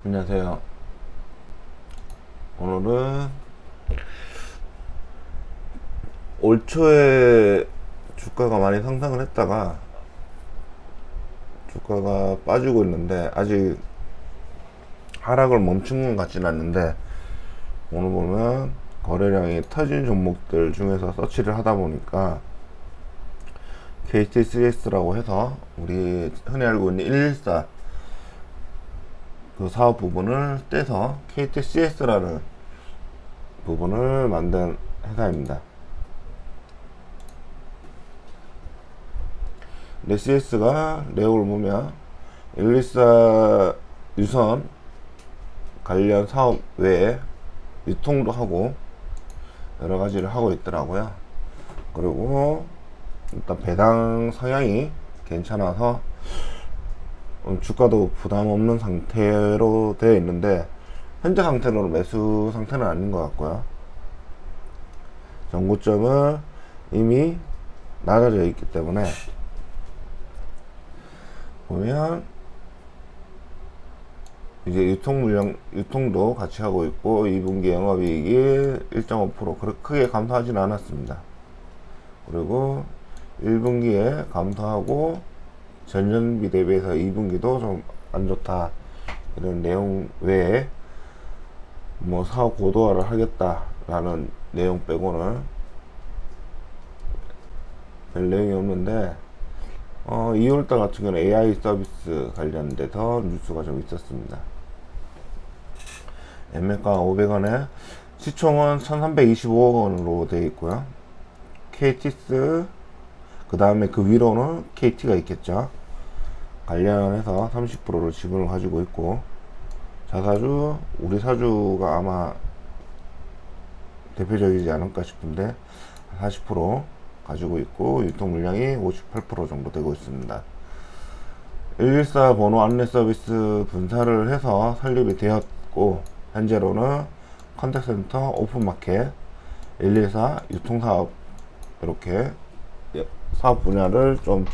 안녕하세요. 오늘은 올 초에 주가가 많이 상승을 했다가 주가가 빠지고 있는데 아직 하락을 멈춘 것 같진 않는데, 오늘 보면 거래량이 터진 종목들 중에서 서치를 하다 보니까 KTCS라고 해서 우리 흔히 알고 있는 114 그 사업 부분을 떼서 KTCS라는 부분을 만든 회사입니다. CS가 내용을 보면 114 유선 관련 사업 외에 유통도 하고 여러 가지를 하고 있더라고요. 그리고 일단 배당 성향이 괜찮아서 주가도 부담 없는 상태로 되어 있는데, 현재 상태로는 매수 상태는 아닌 것 같고요. 전고점은 이미 낮아져 있기 때문에 보면 이제 유통도 같이 하고 있고 2분기 영업이익이 1.5% 크게 감소하지는 않았습니다. 그리고 1분기에 감소하고 전년비 대비해서 2분기도 좀 안 좋다, 이런 내용 외에 뭐 사업 고도화를 하겠다라는 내용 빼고는 별 내용이 없는데, 2월달 같은 경우는 AI 서비스 관련돼서 뉴스가 좀 있었습니다. 매매가 500원에 시총은 1325억 원으로 되어 있고요. KT스 그 다음에 그 위로는 KT가 있겠죠. 관련해서 30%를 지분을 가지고 있고, 자사주 우리 사주가 아마 대표적이지 않을까 싶은데 40% 가지고 있고, 유통 물량이 58% 정도 되고 있습니다. 114 번호 안내 서비스 분사를 해서 설립이 되었고, 현재로는 컨택센터, 오픈마켓, 114 유통사업, 이렇게 사업 분야를 좀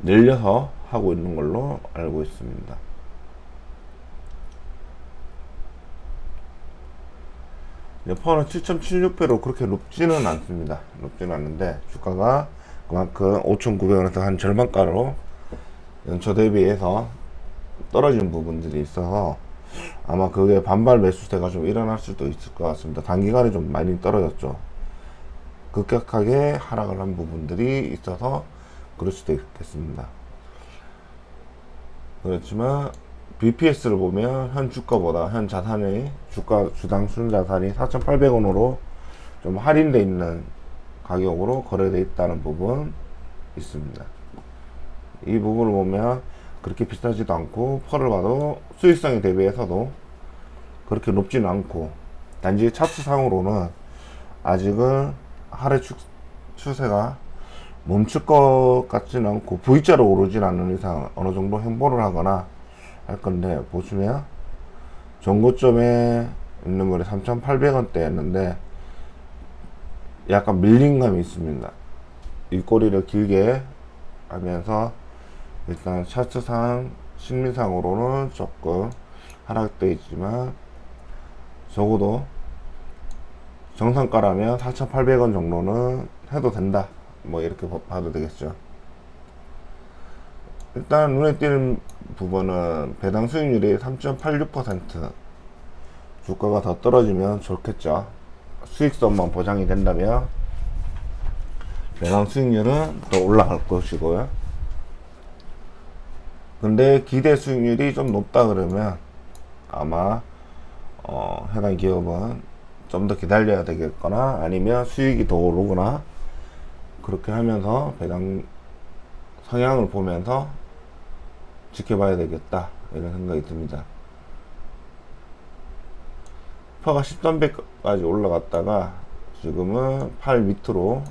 늘려서 하고 있는 걸로 알고 있습니다. 퍼는 7.76배로 그렇게 높지는 않습니다. 높지는 않는데 주가가 그만큼 5,900원에서 한 절반가로 연초 대비해서 떨어지는 부분들이 있어서 아마 그게 반발 매수세가 좀 일어날 수도 있을 것 같습니다. 단기간에 좀 많이 떨어졌죠. 급격하게 하락을 한 부분들이 있어서 그럴 수도 있겠습니다. 그렇지만 BPS를 보면 현 주가보다 현 자산의 주당 순자산이 4,800원으로 좀 할인되어 있는 가격으로 거래되어 있다는 부분 있습니다. 이 부분을 보면 그렇게 비싸지도 않고, 펄을 봐도 수익성에 대비해서도 그렇게 높지는 않고, 단지 차트상으로는 아직은 하락 추세가 멈출 것 같지는 않고, V자로 오르진 않는 이상 어느 정도 행보를 하거나 할 건데, 보시면 전고점에 있는 거리 3,800원대였는데 약간 밀린 감이 있습니다. 이 꼬리를 길게 하면서 일단 차트상 심리상으로는 조금 하락되어 있지만, 적어도 정상가라면 4,800원 정도는 해도 된다, 뭐 이렇게 봐도 되겠죠. 일단 눈에 띄는 부분은 배당 수익률이 3.86%, 주가가 더 떨어지면 좋겠죠. 수익성만 보장이 된다면 배당 수익률은 더 올라갈 것이고요. 근데 기대 수익률이 좀 높다 그러면 아마 해당 기업은 좀 더 기다려야 되겠거나, 아니면 수익이 더 오르거나, 그렇게 하면서 배당 성향을 보면서 지켜봐야 되겠다, 이런 생각이 듭니다. 퍼가 13배까지 올라갔다가 지금은 8 밑으로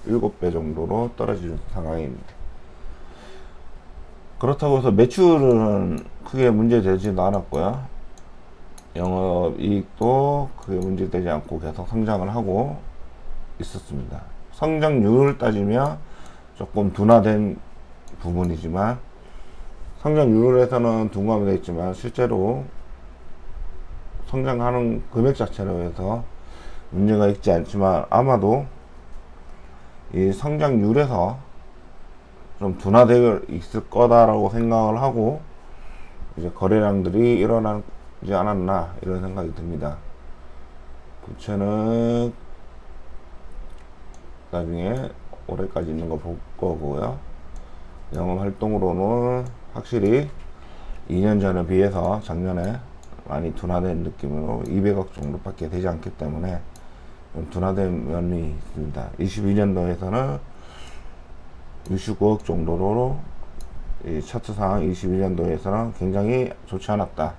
7배 정도로 떨어지는 상황입니다. 그렇다고 해서 매출은 크게 문제되지도 않았고요. 영업이익도 크게 문제되지 않고 계속 성장을 하고 있었습니다. 성장률을 따지면 조금 둔화된 부분이지만, 성장률에서는 둔감이 되어 있지만 실제로 성장하는 금액 자체로 해서 문제가 있지 않지만 아마도 이 성장률에서 좀 둔화되어 있을 거다라고 생각을 하고 이제 거래량들이 일어나지 않았나 이런 생각이 듭니다. 부채는 나중에 올해까지 있는 거 볼 거고요. 영업 활동으로는 확실히 2년 전에 비해서 작년에 많이 둔화된 느낌으로 200억 정도밖에 되지 않기 때문에 좀 둔화된 면이 있습니다. 22년도에서는 69억 정도로 이 차트상 22년도에서는 굉장히 좋지 않았다.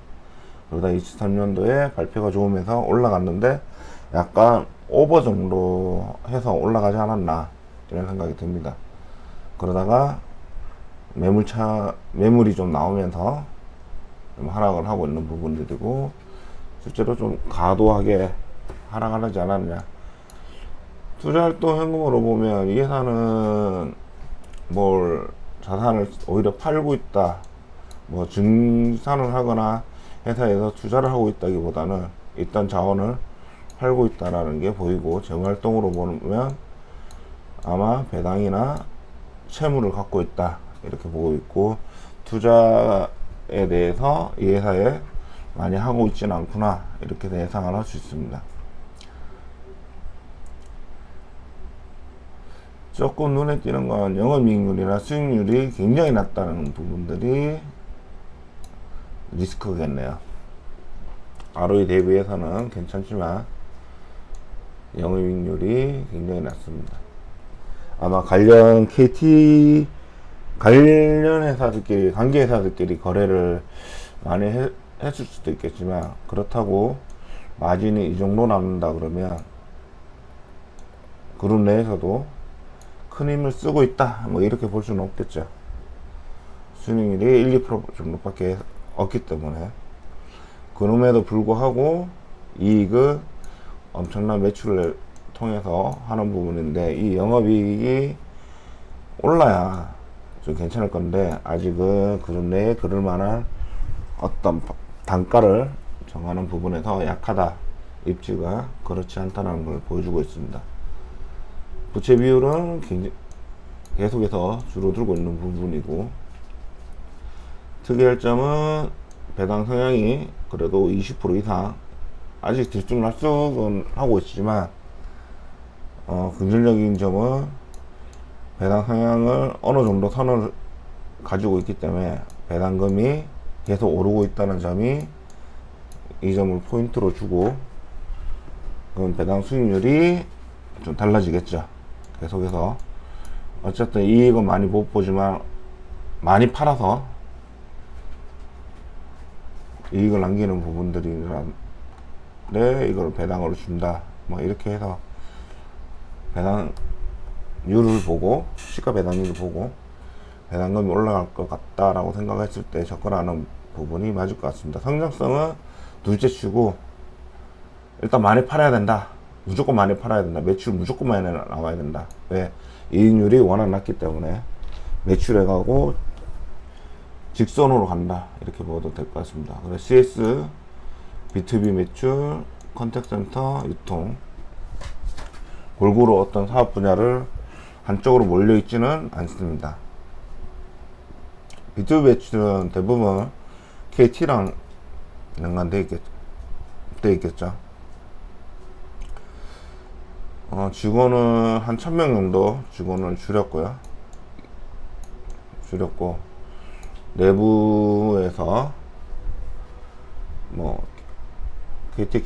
그러다 23년도에 발표가 좋으면서 올라갔는데 약간 오버 정도 해서 올라가지 않았나 이런 생각이 듭니다. 그러다가 매물이 좀 나오면서 좀 하락을 하고 있는 부분들이고 실제로 좀 과도하게 하락하지 않았냐. 투자활동 현금으로 보면 이 회사는 뭘 자산을 오히려 팔고 있다, 뭐 증산을 하거나 회사에서 투자를 하고 있다기보다는 일단 자원을 팔고 있다라는 게 보이고, 재무활동으로 보면 아마 배당이나 채무를 갖고 있다 이렇게 보고 있고, 투자에 대해서 이 회사에 많이 하고 있지는 않구나 이렇게 예상을 할 수 있습니다. 조금 눈에 띄는 건 영업이익률이나 수익률이 굉장히 낮다는 부분들이 리스크겠네요. ROE 대비해서는 괜찮지만 영업이익률이 굉장히 낮습니다. 아마 관련 KT 관련 회사들끼리, 관계 회사들끼리 거래를 많이 했을 수도 있겠지만, 그렇다고 마진이 이 정도 남는다 그러면 그룹 내에서도 큰 힘을 쓰고 있다 뭐 이렇게 볼 수는 없겠죠. 수익률이 1~2% 정도밖에 없기 때문에. 그럼에도 불구하고 이익은 엄청난 매출을 통해서 하는 부분인데, 이 영업이익이 올라야 좀 괜찮을 건데 아직은 그룹 내에 그럴 만한 어떤 단가를 정하는 부분에서 약하다, 입지가 그렇지 않다는 걸 보여주고 있습니다. 부채 비율은 계속해서 줄어들고 있는 부분이고, 특이할 점은 배당 성향이 그래도 20% 이상, 아직 들쭉날쭉은 하고 있지만 긍정적인 점은 배당 성향을 어느 정도 선을 가지고 있기 때문에 배당금이 계속 오르고 있다는 점이 이 점을 포인트로 주고, 그럼 배당 수익률이 좀 달라지겠죠. 계속해서 어쨌든 이익은 많이 못 보지만 많이 팔아서 이익을 남기는 부분들이란데 이걸 배당으로 준다 뭐 이렇게 해서 배당률을 보고, 시가 배당률을 보고 배당금이 올라갈 것 같다라고 생각했을 때 접근하는 부분이 맞을 것 같습니다. 성장성은 둘째 치고 일단 많이 팔아야 된다. 무조건 많이 팔아야 된다. 매출 무조건 많이 나와야 된다. 왜? 이익률이 워낙 낮기 때문에 매출에 가고 직선으로 간다 이렇게 보도 될 것 같습니다. 그래서 CS, B2B 매출, 컨택센터, 유통 골고루 어떤 사업 분야를 한쪽으로 몰려 있지는 않습니다. B2B 매출은 대부분 KT랑 연관되어 있겠죠. 직원은 한 1000명 정도 직원을 줄였고, 내부에서 뭐 KT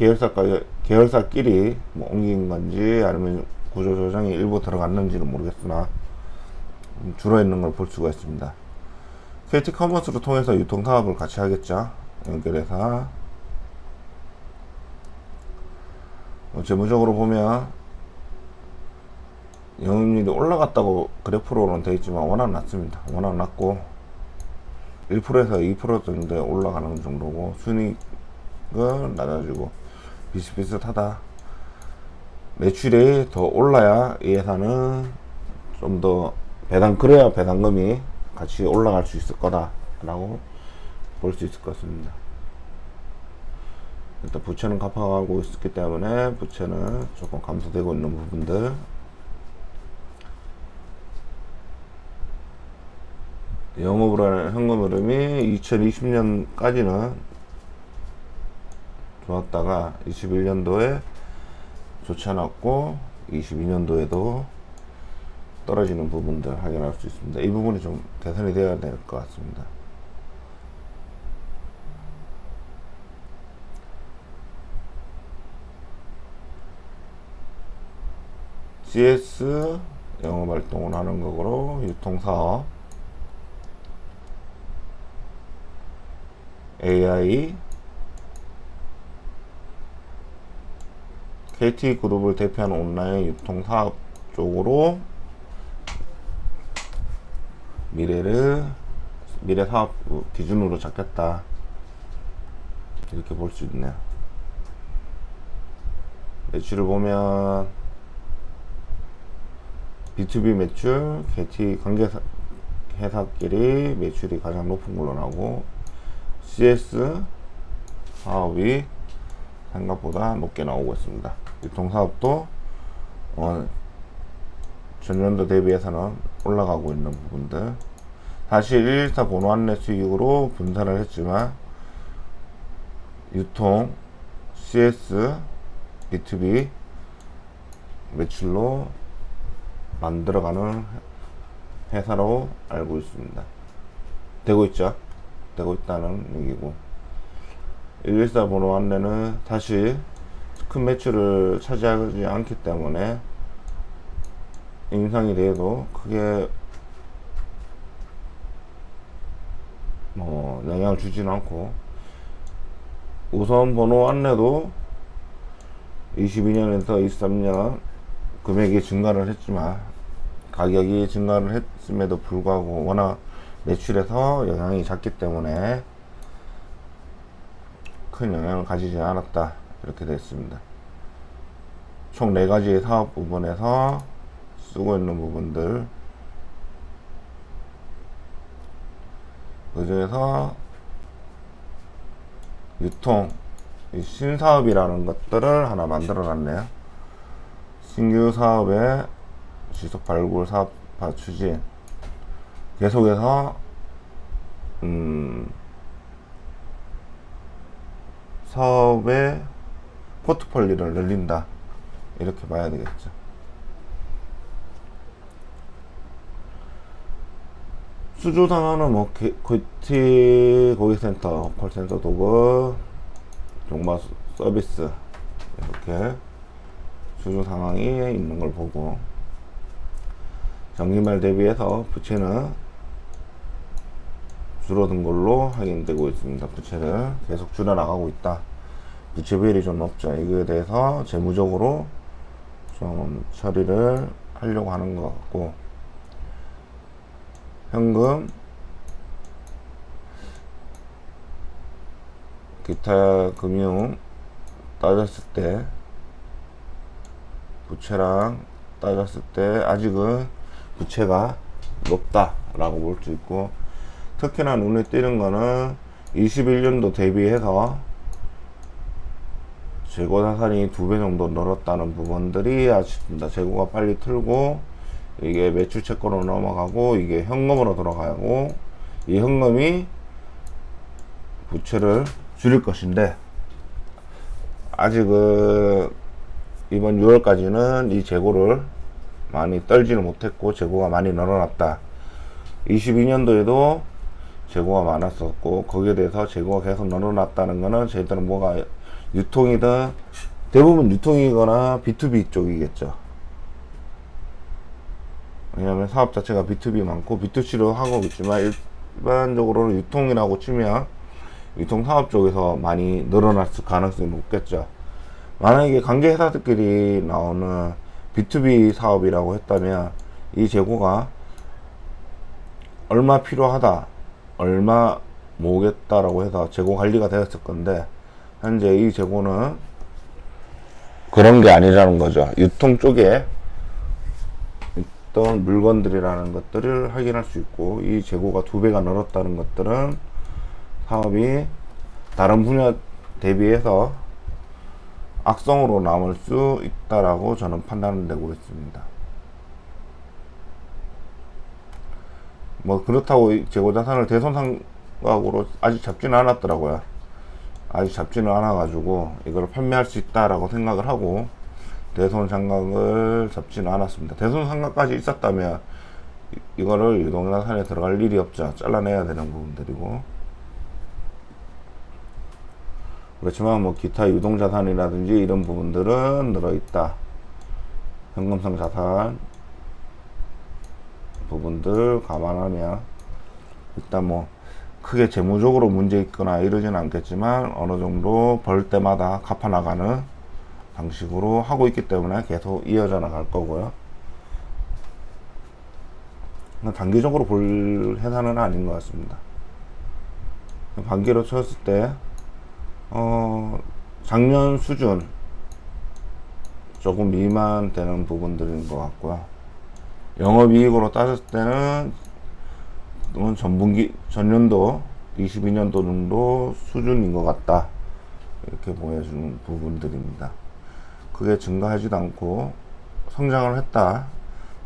계열사끼리 뭐 옮긴 건지 아니면 구조 조정이 일부 들어갔는지는 모르겠으나 줄어 있는 걸 볼 수가 있습니다. KT 커머스를 통해서 유통 사업을 같이 하겠죠. 연결해서 재무적으로 보면 영업이익이 올라갔다고 그래프로는 되어 있지만 워낙 낮습니다. 워낙 낮고 1%에서 2% 정도에 올라가는 정도고, 순이익은 낮아지고 비슷비슷하다. 매출이 더 올라야 이 회사는 좀 더 그래야 배당금이 같이 올라갈 수 있을 거다 라고 볼 수 있을 것 같습니다. 일단 부채는 갚아가고 있었기 때문에 부채는 조금 감소되고 있는 부분들. 영업으로 하는 현금 흐름이 2020년까지는 좋았다가 21년도에 좋지 않았고 22년도에도 떨어지는 부분들 확인할 수 있습니다. 이 부분이 좀 개선이 되어야 될 것 같습니다. CS 영업활동을 하는 거로 유통사업, AI, KT그룹을 대표하는 온라인 유통사업 쪽으로 미래 사업 기준으로 잡겠다, 이렇게 볼 수 있네요. 매출을 보면 B2B 매출, KT 관계회사끼리 매출이 가장 높은 걸로 나오고, CS 사업이 생각보다 높게 나오고 있습니다. 유통사업도 전년도 대비해서는 올라가고 있는 부분들. 사실 114 번호 안내 수익으로 분산을 했지만 유통, CS, B2B 매출로 만들어가는 회사로 알고 있습니다. 되고 있죠. 되고 있다는 얘기고, 114 번호 안내는 사실 큰 매출을 차지하지 않기 때문에 인상이 돼도 크게 영향을 주지는 않고, 우선 번호 안내도 22년에서 23년 금액이 증가를 했지만 가격이 증가를 했음에도 불구하고 워낙 매출에서 영향이 작기 때문에 큰 영향을 가지지 않았다, 이렇게 됐습니다. 총 4가지의 사업 부분에서 쓰고 있는 부분들, 그 중에서 유통, 신사업이라는 것들을 하나 만들어 놨네요. 신규 사업의 지속 발굴 사업화 추진, 계속해서 사업의 포트폴리오를 늘린다, 이렇게 봐야 되겠죠. 수주 상황은 KT 고객센터, 콜센터 도구, 종마 서비스, 이렇게 수주 상황이 있는 걸 보고, 정기말 대비해서 부채는 줄어든 걸로 확인되고 있습니다. 부채를 계속 줄여나가고 있다. 부채 비율이 좀 높죠. 이거에 대해서 재무적으로 좀 처리를 하려고 하는 것 같고, 현금, 기타 금융 따졌을 때, 부채랑 따졌을 때 아직은 부채가 높다라고 볼 수 있고, 특히나 눈에 띄는 거는 21년도 대비해서 재고 자산이 2배 정도 늘었다는 부분들이 아쉽습니다. 재고가 빨리 틀고 이게 매출 채권으로 넘어가고 이게 현금으로 돌아가고, 이 현금이 부채를 줄일 것인데, 아직은 이번 6월까지는 이 재고를 많이 떨지는 못했고 재고가 많이 늘어났다. 22년도에도 재고가 많았었고 거기에 대해서 재고가 계속 늘어났다는 거는 저희들은 뭐가 유통이든, 대부분 유통이거나 B2B 쪽이겠죠. 왜냐면 사업 자체가 B2B 많고 B2C로 하고 있지만 일반적으로는 유통이라고 치면 유통 사업 쪽에서 많이 늘어났을 가능성이 높겠죠. 만약에 관계회사들끼리 나오는 B2B 사업이라고 했다면 이 재고가 얼마 필요하다, 얼마 모으겠다라고 해서 재고 관리가 되었을 건데, 현재 이 재고는 그런 게 아니라는 거죠. 유통 쪽에 있던 물건들이라는 것들을 확인할 수 있고, 이 재고가 2배가 늘었다는 것들은 사업이 다른 분야 대비해서 악성으로 남을 수 있다라고 저는 판단되고 있습니다. 뭐 그렇다고 재고자산을 대손상각으로 아직 잡지는 않았더라고요. 아직 잡지는 않아 가지고 이걸 판매할 수 있다라고 생각을 하고 대손상각을 잡지는 않았습니다. 대손상각까지 있었다면 이거를 유동자산에 들어갈 일이 없죠. 잘라내야 되는 부분들이고, 그렇지만 뭐 기타 유동자산이라든지 이런 부분들은 늘어있다. 현금성 자산 부분들 감안하면 일단 뭐 크게 재무적으로 문제 있거나 이러지는 않겠지만 어느 정도 벌 때마다 갚아나가는 방식으로 하고 있기 때문에 계속 이어져 나갈 거고요. 단기적으로 볼 회사는 아닌 것 같습니다. 반기로 쳤을 때 작년 수준 조금 미만되는 부분들인 것 같고요. 영업이익으로 따졌을 때는 전년도 22년도 정도 수준인 것 같다, 이렇게 보여주는 부분들입니다. 그게 증가하지도 않고 성장을 했다,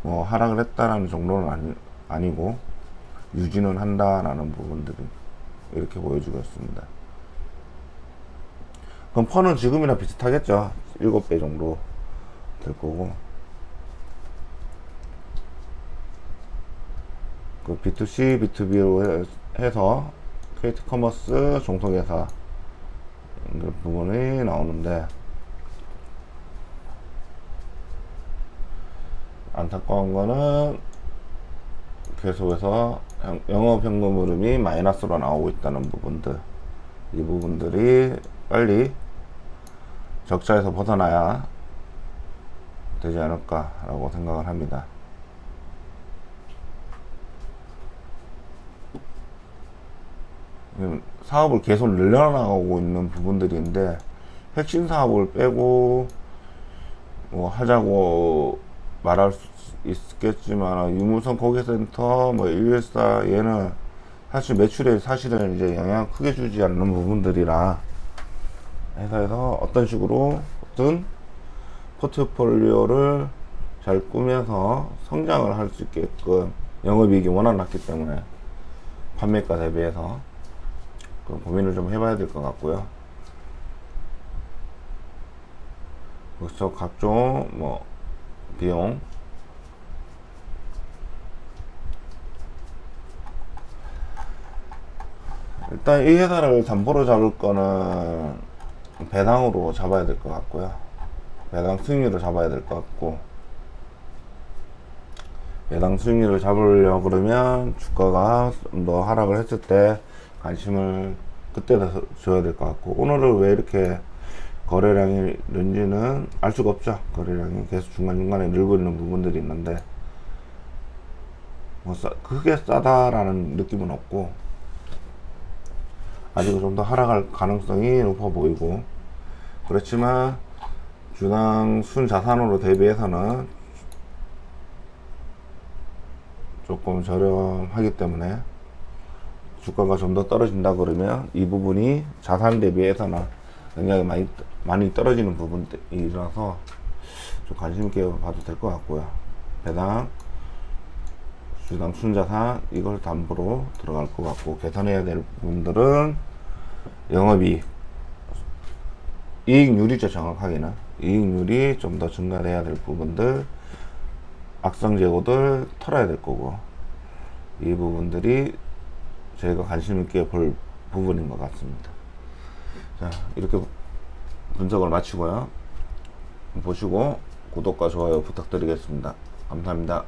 뭐 하락을 했다라는 정도는 아니고 유지는 한다라는 부분들이 이렇게 보여주겠습니다. 그럼 펀은 지금이랑 비슷하겠죠. 7배 정도 될 거고, 그 B2C, B2B로 해서 KT 커머스 종속회사 부분이 나오는데, 안타까운 거는 계속해서 영업현금 흐름이 마이너스로 나오고 있다는 부분들, 이 부분들이 빨리 적자에서 벗어나야 되지 않을까 라고 생각을 합니다. 사업을 계속 늘려나가고 있는 부분들인데, 핵심 사업을 빼고 뭐 하자고 말할 수 있겠지만 유무선 고객센터, 뭐 114 얘는 사실 매출에 사실은 이제 영향 크게 주지 않는 부분들이라 회사에서 어떤 식으로든 포트폴리오를 잘 꾸며서 성장을 할 수 있게끔, 영업이익이 워낙 낮기 때문에 판매가 대비해서 그런 고민을 좀 해봐야 될 것 같고요. 그래서 각종 뭐 비용, 일단 이 회사를 담보로 잡을 거는 배당으로 잡아야 될 것 같고요. 배당 수익률을 잡아야 될 것 같고, 배당 수익률을 잡으려고 그러면 주가가 좀 더 하락을 했을 때 관심을 그때 줘야 될 것 같고, 오늘은 왜 이렇게 거래량이 는지는 알 수가 없죠. 거래량이 계속 중간중간에 늘고 있는 부분들이 있는데 뭐 크게 싸다라는 느낌은 없고, 아직은 좀 더 하락할 가능성이 높아 보이고, 그렇지만 주당 순자산으로 대비해서는 조금 저렴하기 때문에 주가가 좀 더 떨어진다 그러면 이 부분이 자산 대비해서는 굉장히 많이 떨어지는 부분이라서 좀 관심 있게 봐도 될 것 같고요. 배당, 주당 순자산 이걸 담보로 들어갈 것 같고, 계산해야 될 부분들은 영업이익, 이익률이죠. 정확하게는 이익률이 좀 더 증가해야 될 부분들, 악성 재고들 털어야 될 거고, 이 부분들이 저희가 관심 있게 볼 부분인 것 같습니다. 자, 이렇게 분석을 마치고요. 보시고 구독과 좋아요 부탁드리겠습니다. 감사합니다.